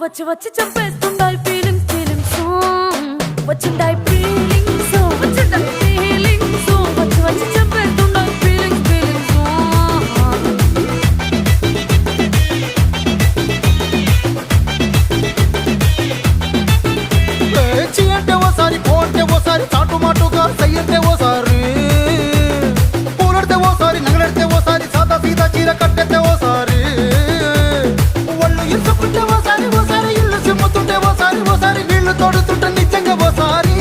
వచ్చి వచ్చి చంపేస్తుండాయి feelings feelings వచ్చిండాయి feelings వచ్చిండాయి feelings వచ్చి వచ్చి చంపేస్తుండాయి ఫీలింగ్స్ ఫీలింగ్స్ చీ అంటే ఓసారి పోంటే ఓసారి చాటు మాటుగా సయ్యంటే ఓసారి పూలడితే ఓసారి నగలడితే ఓసారి సాదా సీదా చీర కట్టెతే ఓసారి ఒళ్ళు ఇసుకుంటే ఓసారి ఓసారి ఇల్లు సిమ్ముతుంటే ఓసారి ఓసారి వీళ్ళు తోడుతుంటే నిజంగా ఓసారి